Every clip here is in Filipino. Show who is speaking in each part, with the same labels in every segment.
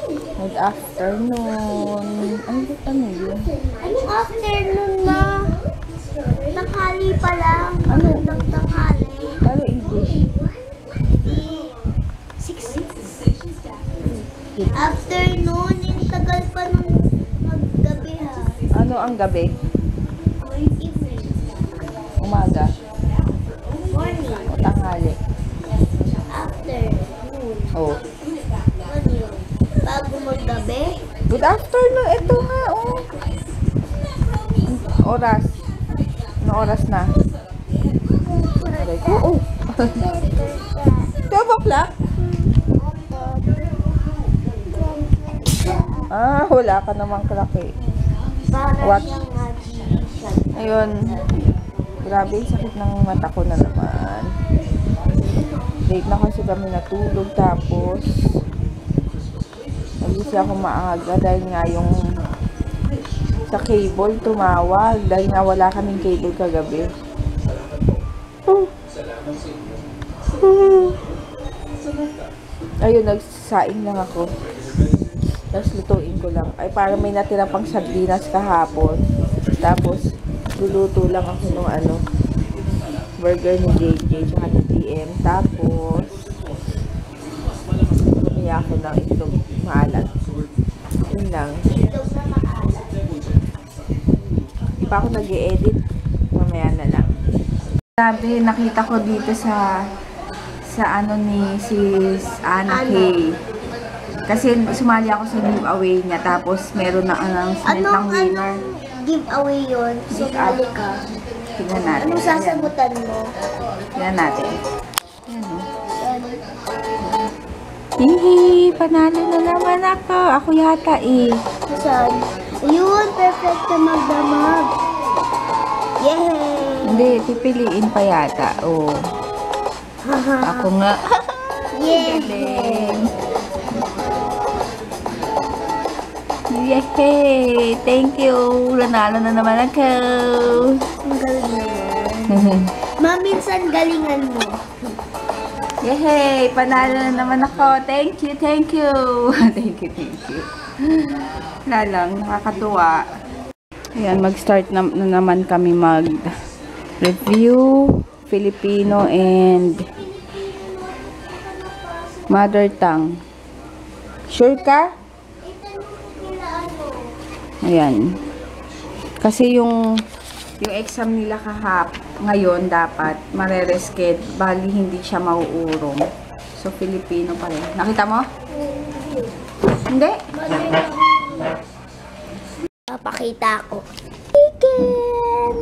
Speaker 1: Good afternoon. Ano yun?
Speaker 2: Anong afternoon na? Tanghali pa lang. Ano? Tanghali.
Speaker 1: Pero English.
Speaker 2: 6. Afternoon. Yung tagal pa nung maggabi ha.
Speaker 1: Ano ang gabi?
Speaker 2: Evening.
Speaker 1: Umaga.
Speaker 2: Morning.
Speaker 1: O tanghali.
Speaker 2: Afternoon.
Speaker 1: Oh.
Speaker 2: Ano yun? Bago maggabi?
Speaker 1: Good afternoon. Ito nga, oh. Oras. Ano oras na? Aray ko, oh. 12 o'clock? Ah, wala ka namang clock eh. What? Ayun. Grabe, sakit ng mata ko na naman. Late na kasi kami natulog. Tapos, nagising ako maaga dahil nga yung sa cable tumawag. Dahil nga wala kaming cable kagabi. Ayun, nagsaing lang ako. Tapos lutuin ko lang. Ay, para may natira pang sardinas kahapon. Tapos, luluto lang ako ng ano, burger ni JJ tsaka ni DM. Tapos, bumili ako ng itlog maalat. Yun lang. Di pa ako nag-i-edit. Mamaya na lang. Sabi, nakita ko dito sa ano ni sis Anna Kay. Kasi sumali ako sa giveaway niya. Tapos, meron na announcement ng winner.
Speaker 2: Giveaway yun? Sumali ka.
Speaker 1: Tingnan natin.
Speaker 2: Anong sasagutan mo?
Speaker 1: Tingnan natin. Ayan o. Hihi! Panalo na naman ako. Ako yata eh.
Speaker 2: Saan? Yun! Perfect na magdamag. Yay!
Speaker 1: Hindi, pipiliin pa yata. Oh. Ako nga.
Speaker 2: Yay!
Speaker 1: Galing. Yay! Thank you! Nanalo na naman ako.
Speaker 2: Ang galing naman. Maminsan galingan mo.
Speaker 1: Yay! Panalo na naman ako. Thank you, thank you. Thank you, thank you. Wala lang, nakakatuwa. Ayan, mag-start na naman kami mag-review Filipino and mother tongue. Sure ka? Ayan. Kasi yung exam nila ngayon dapat mareresked, bali hindi siya mauurong. So, Filipino pa rin. Nakita mo? Hindi?
Speaker 2: Papakita ko. Chicken!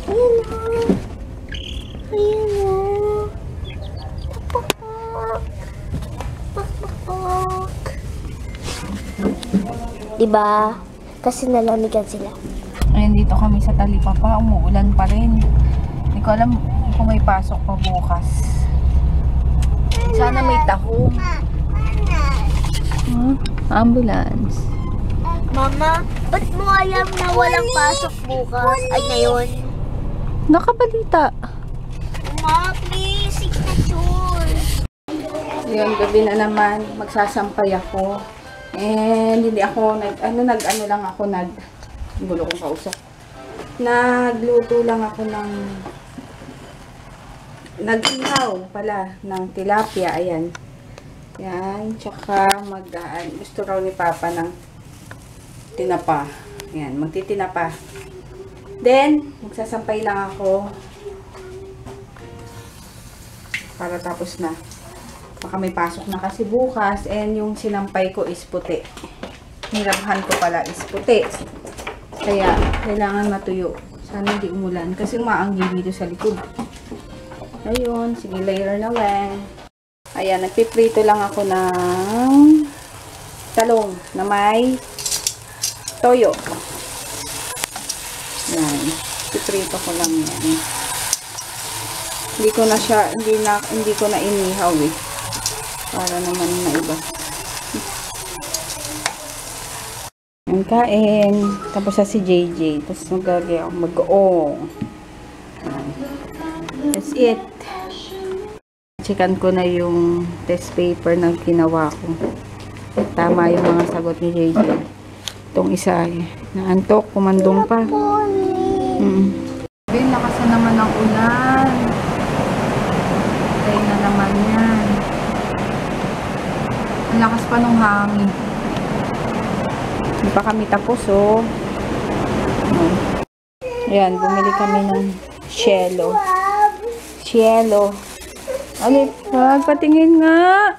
Speaker 2: Ayan o. Ayan o. Pakpak. Pakpak. Diba? Kasi nalamigan sila.
Speaker 1: Ayan, dito kami sa Talipapa. Umuulan pa rin. Hindi ko alam kung may pasok pa bukas. Sana may tahong. Ambulance.
Speaker 2: Mama, ba't mo alam na walang pasok bukas? Ay, ngayon.
Speaker 1: Nakabalita.
Speaker 2: Ma, please, signature.
Speaker 1: Yun, gabi na naman. Magsasampay ako. And hindi ako gulo kong kausap. Nagluto lang ako nag-ihaw pala ng tilapia. Ayan. Yan. Tsaka gusto raw ni Papa ng tinapa. Ayan. Magtitinapa. Then, magsasampay lang ako. Para tapos na. Baka may pasok na kasi bukas. And yung sinampay ko is puti. Nilabhan ko pala is puti. Kaya, kailangan matuyo. Sana hindi umulan. Kasi umaanggi dito sa likod. Ayun. Sige, later na lang. Ayan, nagpiprito lang ako ng talong na may toyo. Ayan. Piprito ko lang yan. Hindi ko na inihaw eh. Para naman maiba. Ang kain. Tapos sa si JJ. Tapos magagay ako mag-oong. That's it. Checkan ko na yung test paper na ginawa ko. Tama yung mga sagot ni JJ. Itong isa ay naantok, kumandong pa. Ben, lakas na naman ang ulan. Tayo na naman yan. Ang lakas pa nung hangin. Hindi pa kami tapos, oh. Ayan, bumili kami ng Cielo. Cielo. Alipad, patingin nga.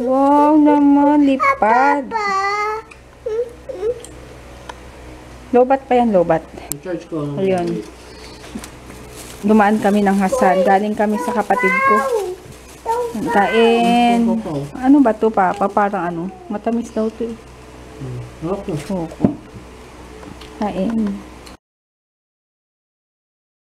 Speaker 1: Wow naman, lipad. Lobat pa yan, lobat. Ayun. Dumaan kami ng Hasan. Galing kami sa kapatid ko. Kain. Ano ba to, Papa? Parang ano? Matamis daw to. Okay. Kain.